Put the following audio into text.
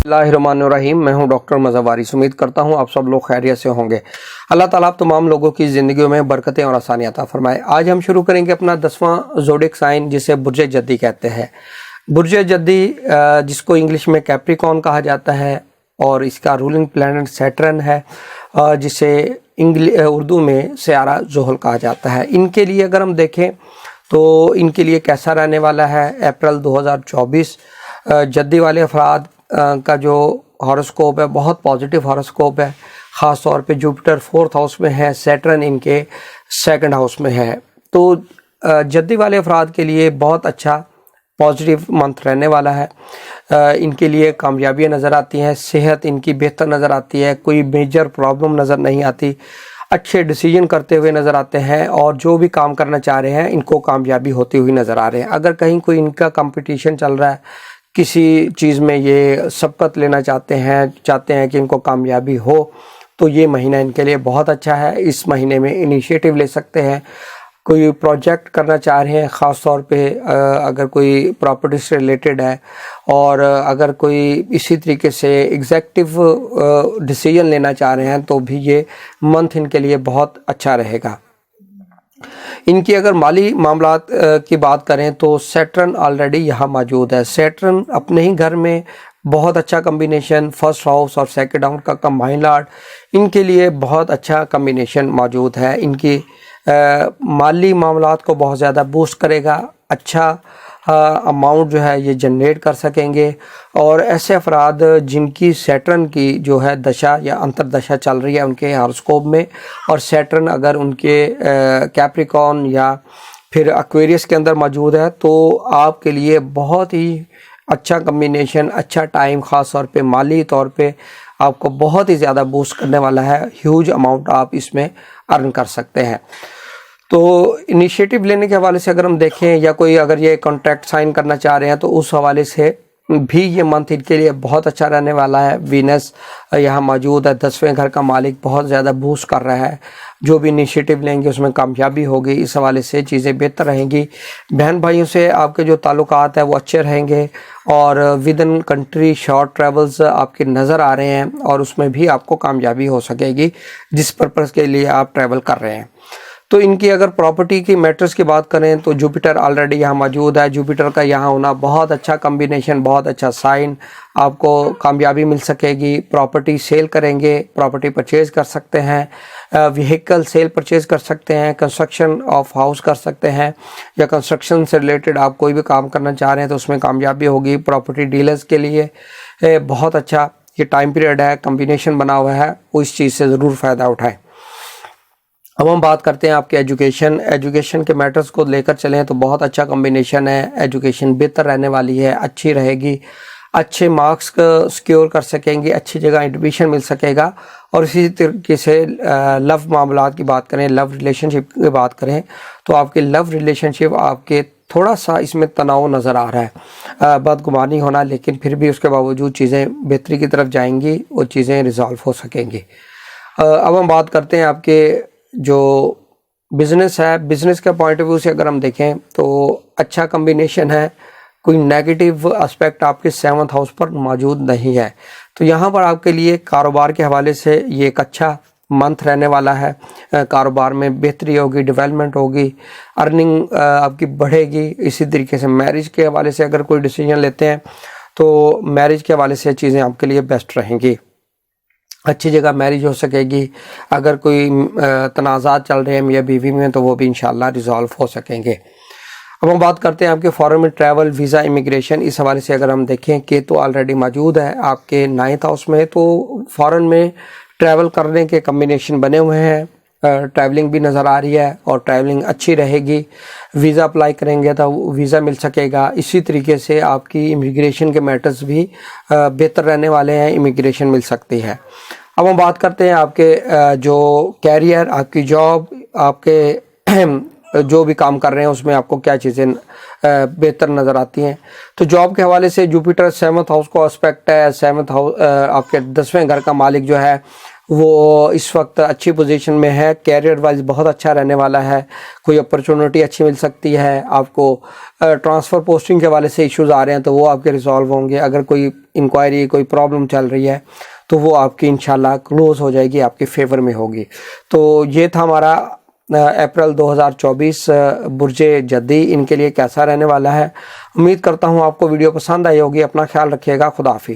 اللہ الرحمن الرحیم، میں ہوں ڈاکٹر مظہر وارث۔ امید کرتا ہوں آپ سب لوگ خیریت سے ہوں گے۔ اللہ تعالیٰ آپ تمام لوگوں کی زندگیوں میں برکتیں اور آسانیاں عطا فرمائے۔ آج ہم شروع کریں گے اپنا 10واں زوڈک سائن، جسے برج جدی کہتے ہیں۔ برج جدی جس کو انگلش میں کیپریکارن کہا جاتا ہے، اور اس کا رولنگ پلانٹ سیٹرن ہے، جسے اردو میں سیارہ زحل کہا جاتا ہے۔ ان کے لیے اگر ہم دیکھیں تو ان کے لیے کیسا رہنے والا ہے؟ اپریل 2024 جدی والے افراد کا جو ہاروسکوپ ہے بہت پازیٹیو ہاروسکوپ ہے۔ خاص طور پہ جوپیٹر 4th ہاؤس میں ہے، سیٹرن ان کے 2nd ہاؤس میں ہے۔ تو جدی والے افراد کے لیے بہت اچھا پازیٹیو منتھ رہنے والا ہے۔ ان کے لیے کامیابیاں نظر آتی ہیں، صحت ان کی بہتر نظر آتی ہے، کوئی میجر پرابلم نظر نہیں آتی، اچھے ڈیسیجن کرتے ہوئے نظر آتے ہیں، اور جو بھی کام کرنا چاہ رہے ہیں ان کو کامیابی ہوتی ہوئی نظر آ رہے ہیں۔ اگر کہیں کوئی ان کا کمپٹیشن چل رہا ہے، کسی چیز میں یہ سبقت لینا چاہتے ہیں کہ ان کو کامیابی ہو، تو یہ مہینہ ان کے لیے بہت اچھا ہے۔ اس مہینے میں انیشیٹو لے سکتے ہیں، کوئی پروجیکٹ کرنا چاہ رہے ہیں، خاص طور پہ اگر کوئی پراپرٹی سے ریلیٹڈ ہے، اور اگر کوئی اسی طریقے سے ایگزیکٹو ڈیسیجن لینا چاہ رہے ہیں تو بھی یہ منتھ ان کے لیے بہت اچھا رہے گا۔ ان کی اگر مالی معاملات کی بات کریں تو سیٹرن آلریڈی یہاں موجود ہے۔ سیٹرن اپنے ہی گھر میں بہت اچھا کمبینیشن، 1st ہاؤس اور 2nd ہاؤس کا کمبائن لاٹ، ان کے لیے بہت اچھا کمبینیشن موجود ہے۔ ان کی مالی معاملات کو بہت زیادہ بوسٹ کرے گا، اچھا اماؤنٹ جو ہے یہ جنریٹ کر سکیں گے۔ اور ایسے افراد جن کی سیٹرن کی جو ہے دشا یا انتر دشا چل رہی ہے ان کے ہاروسکوپ میں، اور سیٹرن اگر ان کے کیپریکارن یا پھر ایکویریس کے اندر موجود ہے، تو آپ کے لیے بہت ہی اچھا کمبینیشن، اچھا ٹائم، خاص طور پہ مالی طور پہ آپ کو بہت ہی زیادہ بوسٹ کرنے والا ہے۔ ہیوج اماؤنٹ آپ اس میں ارن کر سکتے ہیں۔ تو انیشیٹو لینے کے حوالے سے اگر ہم دیکھیں، یا کوئی اگر یہ کانٹریکٹ سائن کرنا چاہ رہے ہیں تو اس حوالے سے بھی یہ منتھ ان کے لیے بہت اچھا رہنے والا ہے۔ وینس یہاں موجود ہے، 10ویں گھر کا مالک بہت زیادہ بوسٹ کر رہا ہے۔ جو بھی انیشیٹو لیں گے اس میں کامیابی ہوگی، اس حوالے سے چیزیں بہتر رہیں گی۔ بہن بھائیوں سے آپ کے جو تعلقات ہیں وہ اچھے رہیں گے، اور with in country short travels آپ کے نظر آ رہے ہیں، اور اس میں بھی آپ کو کامیابی ہو سکے گی جس پرپز کے لیے آپ ٹریول کر رہے ہیں۔ تو ان کی اگر پراپرٹی کی میٹرز کی بات کریں تو جوپیٹر آلریڈی یہاں موجود ہے۔ جوپیٹر کا یہاں ہونا بہت اچھا کمبینیشن، بہت اچھا سائن، آپ کو کامیابی مل سکے گی۔ پراپرٹی سیل کریں گے، پراپرٹی پرچیز کر سکتے ہیں، وہیکل سیل پرچیز کر سکتے ہیں، کنسٹرکشن آف ہاؤس کر سکتے ہیں، یا کنسٹرکشن سے ریلیٹڈ آپ کوئی بھی کام کرنا چاہ رہے ہیں تو اس میں کامیابی ہوگی۔ پراپرٹی ڈیلرز کے لیے بہت اچھا یہ ٹائم پیریڈ ہے، کمبینیشن بنا ہوا ہے، وہ اس چیز سے ضرور فائدہ اٹھائیں۔ اب ہم بات کرتے ہیں آپ کے ایجوکیشن کے میٹرز کو لے کر چلیں تو بہت اچھا کمبینیشن ہے۔ ایجوکیشن بہتر رہنے والی ہے، اچھی رہے گی، اچھے مارکس سکیور کر سکیں گے، اچھی جگہ ایڈمیشن مل سکے گا۔ اور اسی طریقے سے لو معاملات کی بات کریں، لو ریلیشن شپ کی بات کریں تو آپ کے لو ریلیشن شپ آپ کے تھوڑا سا اس میں تناؤ نظر آ رہا ہے، بدگمانی ہونا، لیکن پھر بھی اس کے باوجود چیزیں بہتری کی طرف جائیں گی، وہ چیزیں ریزالو ہو سکیں گی۔ اب ہم بات کرتے ہیں آپ کے جو بزنس ہے، بزنس کے پوائنٹ آف ویو سے اگر ہم دیکھیں تو اچھا کمبینیشن ہے، کوئی نیگیٹو اسپیکٹ آپ کے 7th ہاؤس پر موجود نہیں ہے۔ تو یہاں پر آپ کے لیے کاروبار کے حوالے سے یہ ایک اچھا منتھ رہنے والا ہے۔ کاروبار میں بہتری ہوگی، ڈیولپمنٹ ہوگی، ارننگ آپ کی بڑھے گی۔ اسی طریقے سے میرج کے حوالے سے اگر کوئی ڈیسیجن لیتے ہیں تو میرج کے حوالے سے چیزیں آپ کے لیے بیسٹ رہیں گی، اچھی جگہ میرج ہو سکے گی۔ اگر کوئی تنازعات چل رہے ہیں میاں بیوی میں تو وہ بھی انشاءاللہ ریزالو ہو سکیں گے۔ اب ہم بات کرتے ہیں آپ کے فارن میں ٹریول، ویزا، امیگریشن، اس حوالے سے اگر ہم دیکھیں کہ تو آلریڈی موجود ہے آپ کے 9th ہاؤس میں، تو فارن میں ٹریول کرنے کے کمبینیشن بنے ہوئے ہیں۔ ٹریولنگ بھی نظر آ رہی ہے، اور ٹریولنگ اچھی رہے گی۔ ویزا اپلائی کریں گے تو ویزا مل سکے گا۔ اسی طریقے سے آپ کی امیگریشن کے میٹرز بھی بہتر رہنے والے ہیں، امیگریشن مل سکتی ہے۔ اب ہم بات کرتے ہیں آپ کے جو کیریئر، آپ کی جاب، آپ کے جو بھی کام کر رہے ہیں اس میں آپ کو کیا چیزیں بہتر نظر آتی ہیں۔ تو جاب کے حوالے سے جوپیٹر 7th ہاؤس کو اسپیکٹ ہے۔ 7th ہاؤس آپ کے 10ویں گھر کا مالک جو ہے وہ اس وقت اچھی پوزیشن میں ہے، کیریئر وائز بہت اچھا رہنے والا ہے، کوئی اپرچونٹی اچھی مل سکتی ہے آپ کو۔ ٹرانسفر پوسٹنگ کے حوالے سے ایشوز آ رہے ہیں تو وہ آپ کے ریزالو ہوں گے، اگر کوئی انکوائری کوئی پرابلم چل رہی ہے تو وہ آپ کی انشاءاللہ کلوز ہو جائے گی، آپ کے فیور میں ہوگی۔ تو یہ تھا ہمارا اپریل 2024 برج جدی، ان کے لیے کیسا رہنے والا ہے۔ امید کرتا ہوں آپ کو ویڈیو پسند آئی ہوگی۔ اپنا خیال رکھیے گا، خدا حافظ۔